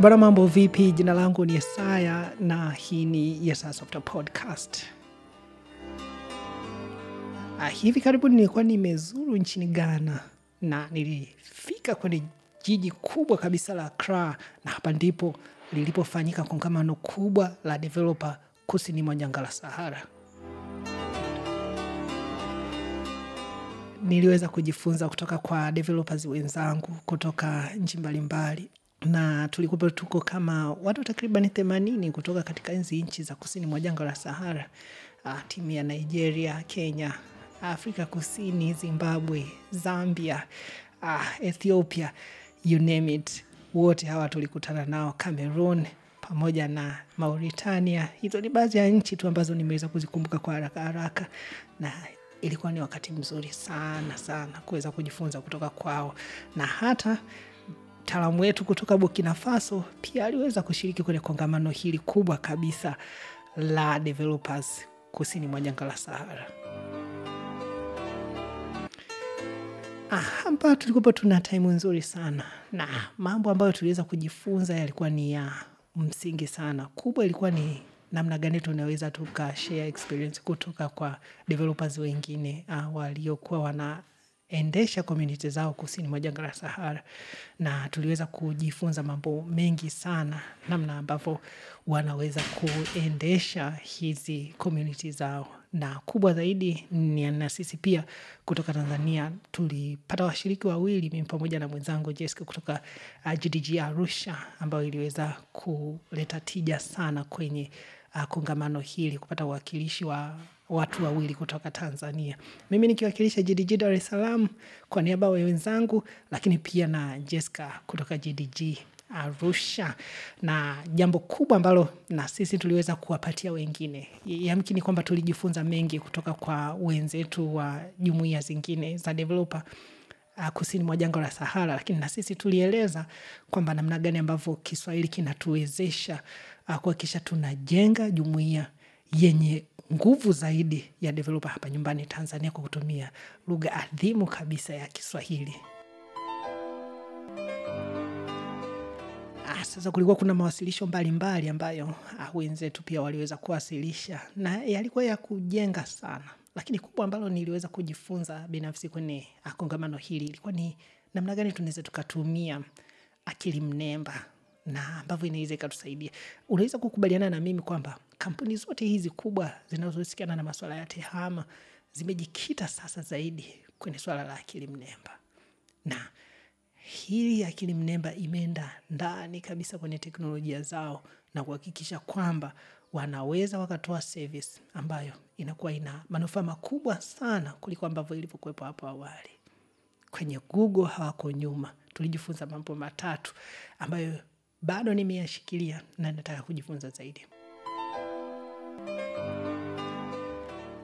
Bwana, mambo vipi? Jina langu ni Yesaya na hii ni Yesaya Software Podcast. Hivi karibuni nilikuwa nimezuru nchini Ghana na nilifika kwenye jiji kubwa kabisa la Accra, na hapa ndipo lilipofanyika kongamano kubwa la developer kusini mwa jangwa la Sahara. Niliweza kujifunza kutoka kwa developers wenzangu kutoka nchi mbalimbali, na tulikuwa tuko kama watu takriban 80 kutoka katika nchi za kusini mwa jangwa la Sahara. Timu ya Nigeria, Kenya, Afrika Kusini, Zimbabwe, Zambia, Ethiopia, you name it. Wote hawa tulikutana nao, Cameroon pamoja na Mauritania. Hizo ni baadhi ya nchi tu ambazo nimeweza kuzikumbuka kwa haraka, na ilikuwa ni wakati mzuri sana kuweza kujifunza kutoka kwao. Na hata mtaalamu wetu kutoka Burkina Faso pia aliweza kushiriki kwenye kongamano hili kubwa kabisa la developers kusini mwa jangwa la Sahara. Hapa tulikuwa tuna time nzuri sana, na mambo ambayo tuliweza kujifunza yalikuwa ni ya msingi sana. Kubwa ilikuwa ni namna gani tunaweza tukashare experience kutoka kwa developers wengine waliokuwa wanaendesha community zao kusini mwa jangwa la Sahara, na tuliweza kujifunza mambo mengi sana, namna ambavyo wanaweza kuendesha hizi community zao. Na kubwa zaidi ni na sisi pia kutoka Tanzania tulipata washiriki wawili, mimi pamoja na mwenzangu Jessica kutoka GDG Arusha, ambao iliweza kuleta tija sana kwenye kongamano hili, kupata uwakilishi wa watu wawili kutoka Tanzania. Mimi nikiwakilisha GDG Dar es Salaam kwa niaba ya wenzangu, lakini pia na Jessica kutoka GDG Arusha. Na jambo kubwa ambalo na sisi tuliweza kuwapatia wengine, yamkini kwamba tulijifunza mengi kutoka kwa wenzetu wa jumuiya zingine za developer kusini mwa jangwa la Sahara, lakini na sisi tulieleza kwamba namna gani ambavyo Kiswahili kinatuwezesha kuhakikisha tunajenga jumuiya yenye nguvu zaidi ya developer hapa nyumbani Tanzania kwa kutumia lugha adhimu kabisa ya Kiswahili. Sasa kulikuwa kuna mawasilisho mbalimbali ambayo wenzetu pia waliweza kuwasilisha, na yalikuwa ya kujenga sana. Lakini kubwa ambalo niliweza kujifunza binafsi kwenye kongamano hili ilikuwa ni namna gani tunaweza tukatumia akili mnemba na ambavyo inaweza ikatusaidia. Unaweza kukubaliana na mimi kwamba kampuni zote hizi kubwa zinazohusiana na masuala ya tehama zimejikita sasa zaidi kwenye swala la akili mnemba, na hili akili mnemba imeenda ndani kabisa kwenye teknolojia zao, na kuhakikisha kwamba wanaweza wakatoa service ambayo inakuwa ina manufaa makubwa sana kuliko ambavyo ilivyokuwepo hapo awali. Kwenye Google hawako nyuma. Tulijifunza mambo matatu ambayo bado nimeyashikilia na nataka kujifunza zaidi.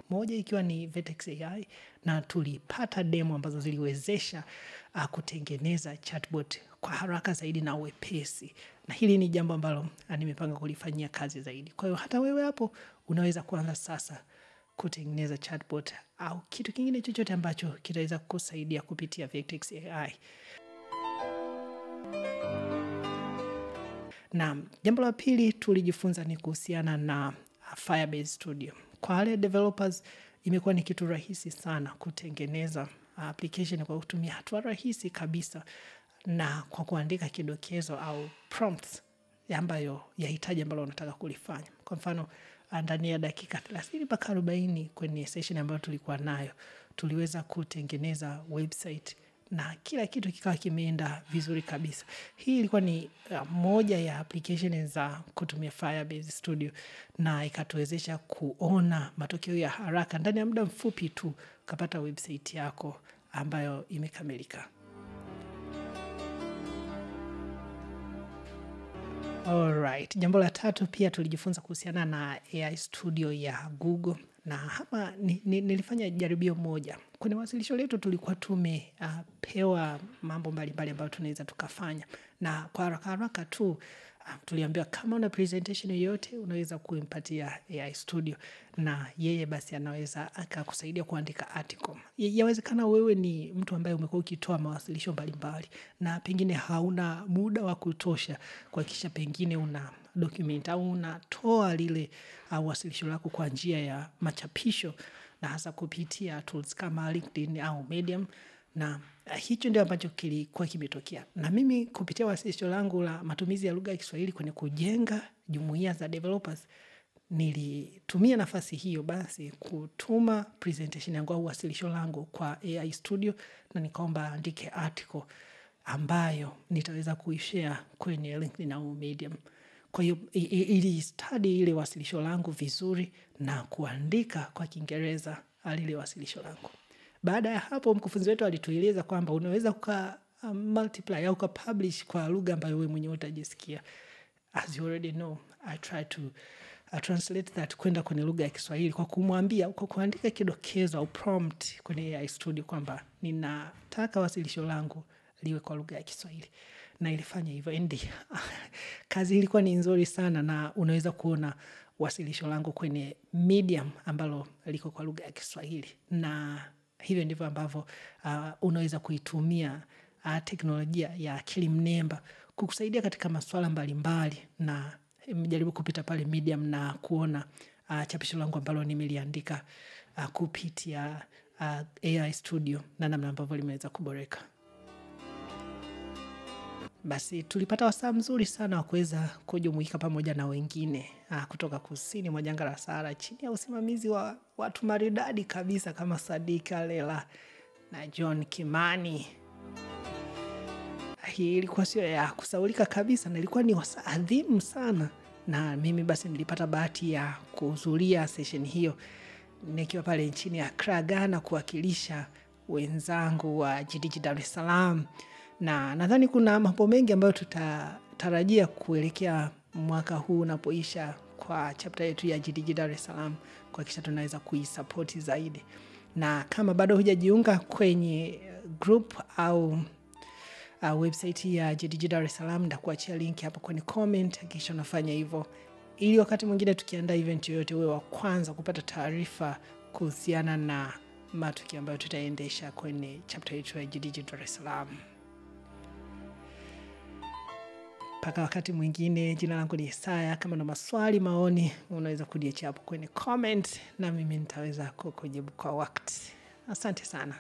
Moja ikiwa ni Vertex AI, na tulipata demo ambazo ziliwezesha kutengeneza chatbot kwa haraka zaidi na wepesi. Na hili ni jambo ambalo nimepanga kulifanyia kazi zaidi. Kwa hiyo hata wewe hapo unaweza kuanza sasa kutengeneza chatbot au kitu kingine chochote ambacho kitaweza kukusaidia kupitia Vertex AI. Na jambo la pili tulijifunza ni kuhusiana na Firebase Studio. Kwa wale developers imekuwa ni kitu rahisi sana kutengeneza application kwa kutumia hatua rahisi kabisa, na kwa kuandika kidokezo au prompts ambayo yahitaji ambalo unataka kulifanya. Kwa mfano ndani ya dakika 30 mpaka 40 kwenye session ambayo tulikuwa nayo, tuliweza kutengeneza website na kila kitu kikawa kimeenda vizuri kabisa. Hii ilikuwa ni moja ya application za kutumia Firebase Studio, na ikatuwezesha kuona matokeo ya haraka ndani ya muda mfupi tu, kapata website yako ambayo imekamilika. Alright, jambo la tatu pia tulijifunza kuhusiana na AI Studio ya Google, na hapa nilifanya jaribio moja. Kwenye wasilisho letu tulikuwa tumepewa mambo mbalimbali ambayo tunaweza tukafanya, na kwa haraka tu tuliambiwa kama una presentation yoyote unaweza kuimpatia AI Studio, na yeye basi anaweza akakusaidia kuandika article. Yawezekana wewe ni mtu ambaye umekuwa ukitoa mawasilisho mbalimbali na pengine hauna muda wa kutosha kuhakikisha pengine una document au unatoa lile wasilisho lako kwa njia ya machapisho, na hasa kupitia tools kama LinkedIn au Medium. Na hicho ndio ambacho kilikuwa kimetokea. Na mimi kupitia wasilisho langu la matumizi ya lugha ya Kiswahili kwenye kujenga jumuiya za developers, nilitumia nafasi hiyo basi kutuma presentation yangu au wasilisho langu kwa AI Studio, na nikaomba andike article ambayo nitaweza kuishare kwenye LinkedIn au Medium. Kwa hiyo ili study ile wasilisho langu vizuri na kuandika kwa Kiingereza lile wasilisho langu. Baada ya hapo mkufunzi wetu alitueleza kwamba unaweza multiply au publish kwa lugha ambayo wewe mwenyewe utajisikia. As you already know, I try to translate that kwenda kwenye lugha ya Kiswahili kwa kumwambia, kwa kuandika kidokezo au prompt kwenye AI Studio kwamba ninataka wasilisho langu liwe kwa lugha ya Kiswahili. Na ilifanya hivyo. Kazi ilikuwa ni nzuri sana, na unaweza kuona wasilisho langu kwenye Medium ambalo liko kwa lugha ya Kiswahili. Na hivyo ndivyo ambavyo unaweza kuitumia teknolojia ya akili mnemba kukusaidia katika masuala mbalimbali. Na mjaribu kupita pale Medium na kuona chapisho langu ambalo nimeliandika kupitia AI Studio na namna ambavyo limeweza kuboreka. Basi tulipata wasaa mzuri sana wa kuweza kujumuika pamoja na wengine kutoka kusini mwa jangwa la Sahara chini ya usimamizi wa watu maridadi kabisa kama Sadika Lela na John Kimani. Hii ilikuwa sio ya kusaulika kabisa, na ilikuwa ni wasaa adhimu sana, na mimi basi nilipata bahati ya kuhudhuria session hiyo nikiwa pale nchini Accra, Ghana, kuwakilisha wenzangu wa GDG Dar es Salaam. Na nadhani kuna mambo mengi ambayo tutatarajia kuelekea mwaka huu unapoisha kwa chapter yetu ya GDG Dar es Salaam, kuhakikisha tunaweza kuisupport zaidi. Na kama bado hujajiunga kwenye group au website ya GDG Dar es Salaam, nitakuachia link hapo kwenye comment, hakikisha unafanya hivyo ili wakati mwingine tukiandaa event yoyote wewe wa kwanza kupata taarifa kuhusiana na matukio ambayo tutaendesha kwenye chapter yetu ya GDG Dar es Salaam. Mpaka wakati mwingine, jina langu ni Isaya. Kama na maswali, maoni, unaweza kuniachia hapo kwenye comment na mimi nitaweza kukujibu kwa wakati. Asante sana.